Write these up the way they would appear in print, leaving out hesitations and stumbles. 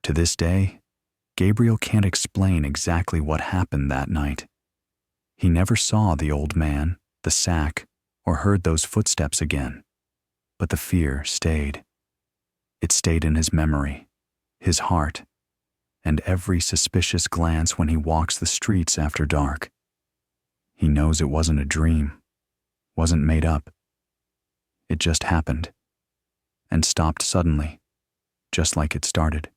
To this day, Gabriel can't explain exactly what happened that night. He never saw the old man, the sack, or heard those footsteps again. But the fear stayed. It stayed in his memory, his heart, and every suspicious glance when he walks the streets after dark. He knows it wasn't a dream, wasn't made up. It just happened, and stopped suddenly, just like it started.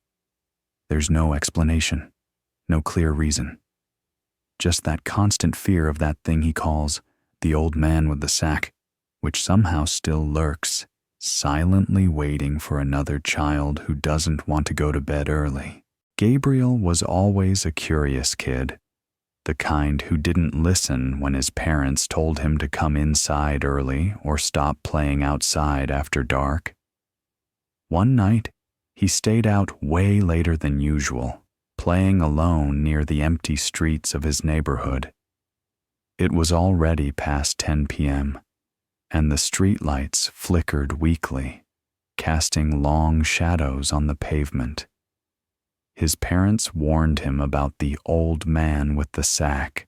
There's no explanation, no clear reason. Just that constant fear of that thing he calls the old man with the sack, which somehow still lurks, silently waiting for another child who doesn't want to go to bed early. Gabriel was always a curious kid, the kind who didn't listen when his parents told him to come inside early or stop playing outside after dark. One night, he stayed out way later than usual, playing alone near the empty streets of his neighborhood. It was already past 10 p.m., and the streetlights flickered weakly, casting long shadows on the pavement. His parents warned him about the old man with the sack,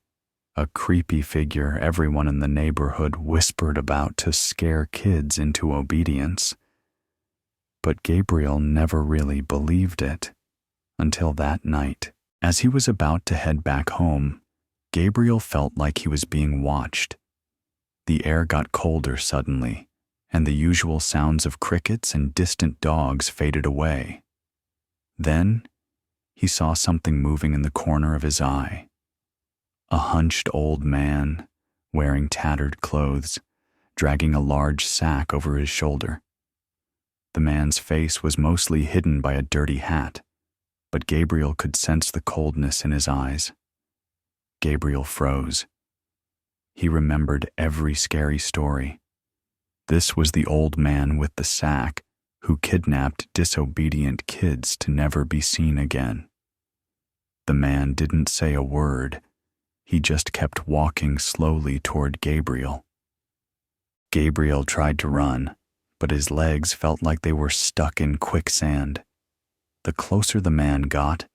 a creepy figure everyone in the neighborhood whispered about to scare kids into obedience. But Gabriel never really believed it until that night. As he was about to head back home, Gabriel felt like he was being watched. The air got colder suddenly, and the usual sounds of crickets and distant dogs faded away. Then, he saw something moving in the corner of his eye. A hunched old man, wearing tattered clothes, dragging a large sack over his shoulder. The man's face was mostly hidden by a dirty hat, but Gabriel could sense the coldness in his eyes. Gabriel froze. He remembered every scary story. This was the old man with the sack who kidnapped disobedient kids to never be seen again. The man didn't say a word. He just kept walking slowly toward Gabriel. Gabriel tried to run, but his legs felt like they were stuck in quicksand. The closer the man got,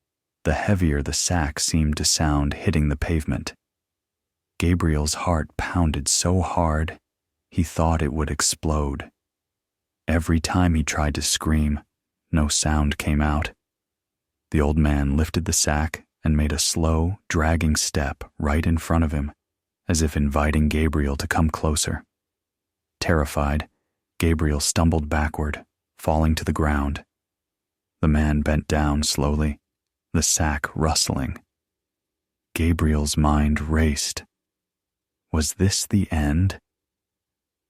the heavier the sack seemed to sound hitting the pavement. Gabriel's heart pounded so hard, he thought it would explode. Every time he tried to scream, no sound came out. The old man lifted the sack and made a slow, dragging step right in front of him, as if inviting Gabriel to come closer. Terrified, Gabriel stumbled backward, falling to the ground. The man bent down slowly, the sack rustling. Gabriel's mind raced. Was this the end?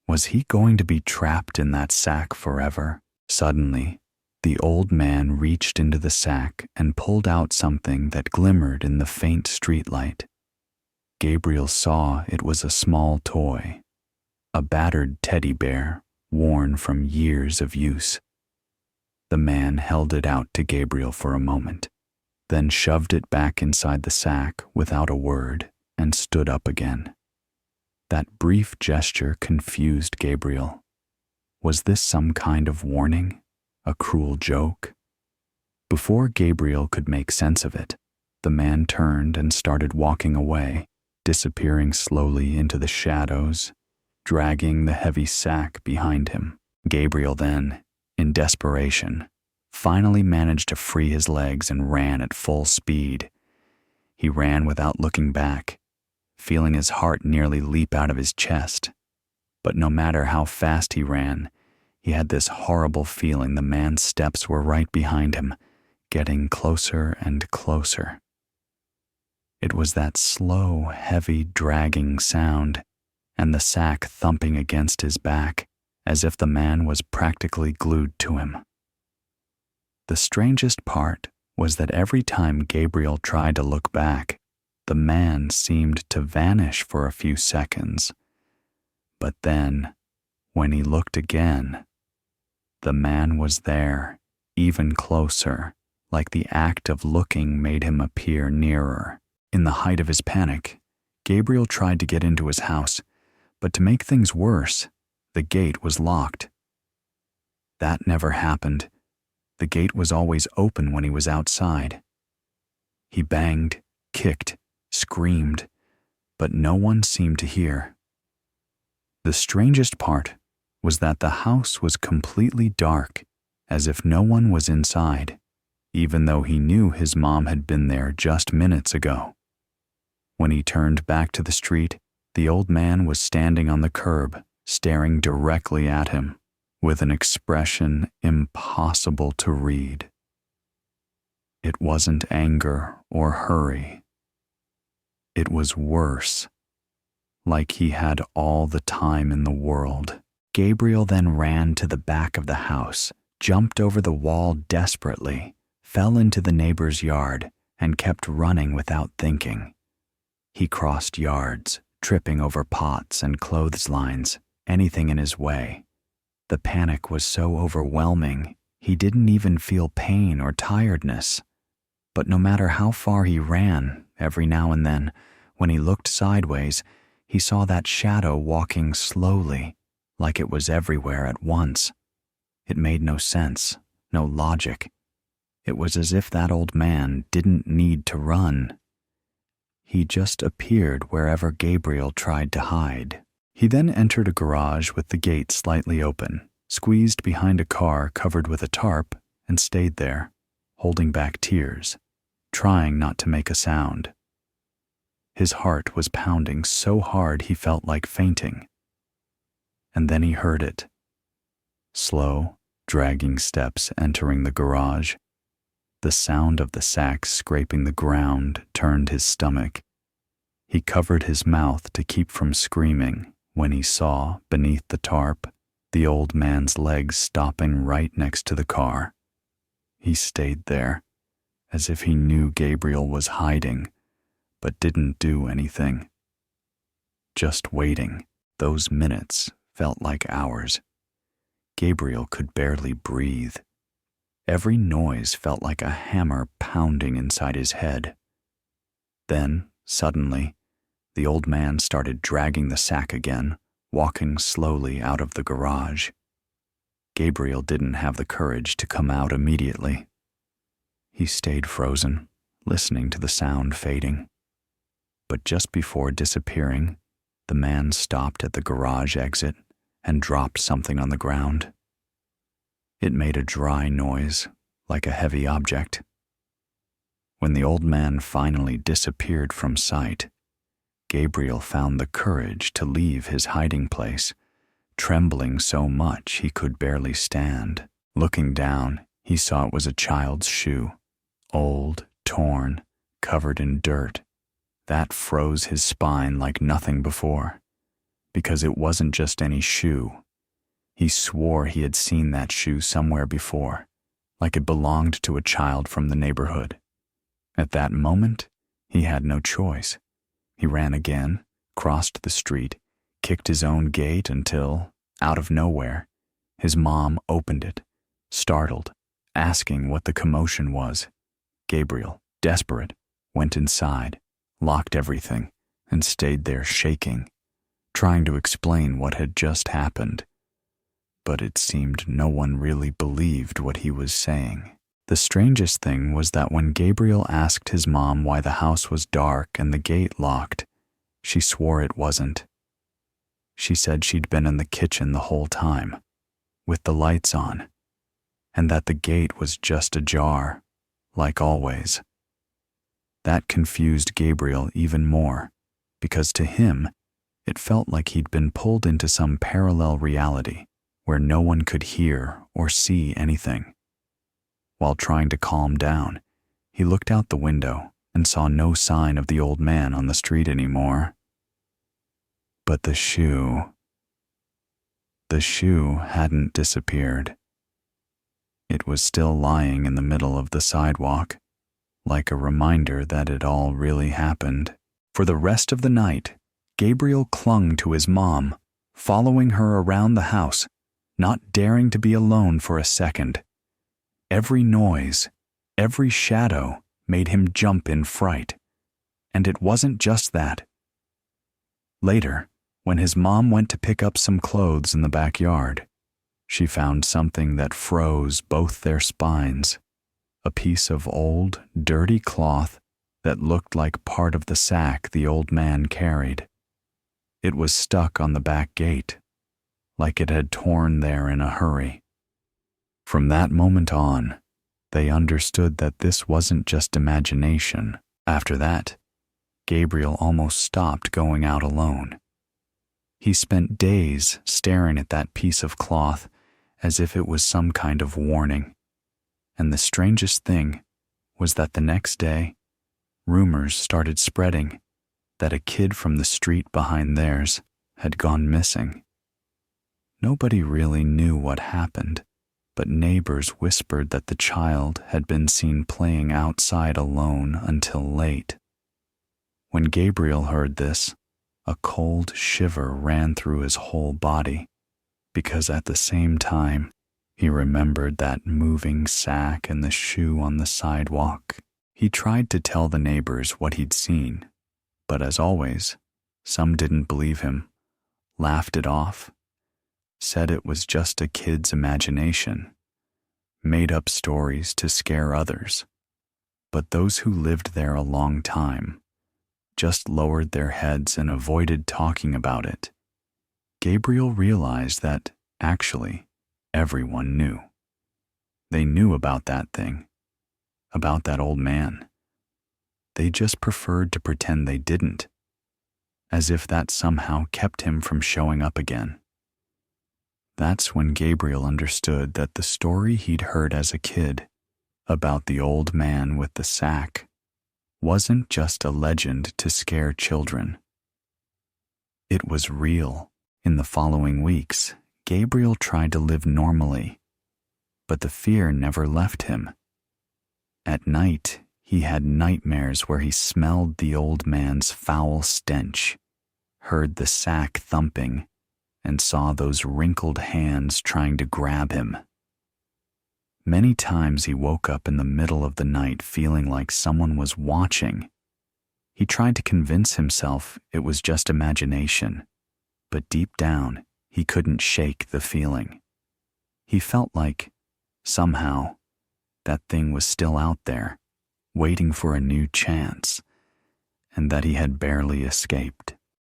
Was he going to be trapped in that sack forever? Suddenly, the old man reached into the sack and pulled out something that glimmered in the faint streetlight. Gabriel saw it was a small toy, a battered teddy bear worn from years of use. The man held it out to Gabriel for a moment, then shoved it back inside the sack without a word and stood up again. That brief gesture confused Gabriel. Was this some kind of warning? A cruel joke? Before Gabriel could make sense of it, the man turned and started walking away, disappearing slowly into the shadows, dragging the heavy sack behind him. Gabriel then, in desperation, finally managed to free his legs and ran at full speed. He ran without looking back, feeling his heart nearly leap out of his chest. But no matter how fast he ran, he had this horrible feeling the man's steps were right behind him, getting closer and closer. It was that slow, heavy, dragging sound, and the sack thumping against his back, as if the man was practically glued to him. The strangest part was that every time Gabriel tried to look back, the man seemed to vanish for a few seconds. But then, when he looked again, the man was there, even closer, like the act of looking made him appear nearer. In the height of his panic, Gabriel tried to get into his house, but to make things worse, the gate was locked. That never happened. The gate was always open when he was outside. He banged, kicked, screamed, but no one seemed to hear. The strangest part was that the house was completely dark, as if no one was inside, even though he knew his mom had been there just minutes ago. When he turned back to the street, the old man was standing on the curb, staring directly at him, with an expression impossible to read. It wasn't anger or hurry. It was worse, like he had all the time in the world. Gabriel then ran to the back of the house, jumped over the wall desperately, fell into the neighbor's yard, and kept running without thinking. He crossed yards, tripping over pots and clotheslines, anything in his way. The panic was so overwhelming, he didn't even feel pain or tiredness. But no matter how far he ran, every now and then, when he looked sideways, he saw that shadow walking slowly, like it was everywhere at once. It made no sense, no logic. It was as if that old man didn't need to run. He just appeared wherever Gabriel tried to hide. He then entered a garage with the gate slightly open, squeezed behind a car covered with a tarp, and stayed there, holding back tears, trying not to make a sound. His heart was pounding so hard he felt like fainting. And then he heard it. Slow, dragging steps entering the garage. The sound of the sacks scraping the ground turned his stomach. He covered his mouth to keep from screaming when he saw, beneath the tarp, the old man's legs stopping right next to the car. He stayed there, as if he knew Gabriel was hiding, but didn't do anything. Just waiting. Those minutes felt like hours. Gabriel could barely breathe. Every noise felt like a hammer pounding inside his head. Then, suddenly, the old man started dragging the sack again, walking slowly out of the garage. Gabriel didn't have the courage to come out immediately. He stayed frozen, listening to the sound fading. But just before disappearing, the man stopped at the garage exit and dropped something on the ground. It made a dry noise, like a heavy object. When the old man finally disappeared from sight, Gabriel found the courage to leave his hiding place, trembling so much he could barely stand. Looking down, he saw it was a child's shoe, old, torn, covered in dirt. That froze his spine like nothing before, because it wasn't just any shoe. He swore he had seen that shoe somewhere before, like it belonged to a child from the neighborhood. At that moment, he had no choice. He ran again, crossed the street, kicked his own gate until, out of nowhere, his mom opened it, startled, asking what the commotion was. Gabriel, desperate, went inside, locked everything, and stayed there shaking, trying to explain what had just happened. But it seemed no one really believed what he was saying. The strangest thing was that when Gabriel asked his mom why the house was dark and the gate locked, she swore it wasn't. She said she'd been in the kitchen the whole time, with the lights on, and that the gate was just ajar, like always. That confused Gabriel even more, because to him, it felt like he'd been pulled into some parallel reality where no one could hear or see anything. While trying to calm down, he looked out the window and saw no sign of the old man on the street anymore. But the shoe hadn't disappeared. It was still lying in the middle of the sidewalk, like a reminder that it all really happened. For the rest of the night, Gabriel clung to his mom, following her around the house, not daring to be alone for a second. Every noise, every shadow made him jump in fright. And it wasn't just that. Later, when his mom went to pick up some clothes in the backyard, she found something that froze both their spines, a piece of old, dirty cloth that looked like part of the sack the old man carried. It was stuck on the back gate, like it had torn there in a hurry. From that moment on, they understood that this wasn't just imagination. After that, Gabriel almost stopped going out alone. He spent days staring at that piece of cloth as if it was some kind of warning. And the strangest thing was that the next day, rumors started spreading that a kid from the street behind theirs had gone missing. Nobody really knew what happened, but neighbors whispered that the child had been seen playing outside alone until late. When Gabriel heard this, a cold shiver ran through his whole body, because at the same time, he remembered that moving sack and the shoe on the sidewalk. He tried to tell the neighbors what he'd seen, but as always, some didn't believe him, laughed it off, said it was just a kid's imagination, made up stories to scare others. But those who lived there a long time just lowered their heads and avoided talking about it. Gabriel realized that, actually, everyone knew. They knew about that thing, about that old man. They just preferred to pretend they didn't, as if that somehow kept him from showing up again. That's when Gabriel understood that the story he'd heard as a kid about the old man with the sack wasn't just a legend to scare children. It was real. In the following weeks, Gabriel tried to live normally, but the fear never left him. At night, he had nightmares where he smelled the old man's foul stench, heard the sack thumping, and saw those wrinkled hands trying to grab him. Many times he woke up in the middle of the night feeling like someone was watching. He tried to convince himself it was just imagination, but deep down, he couldn't shake the feeling. He felt like, somehow, that thing was still out there, waiting for a new chance, and that he had barely escaped.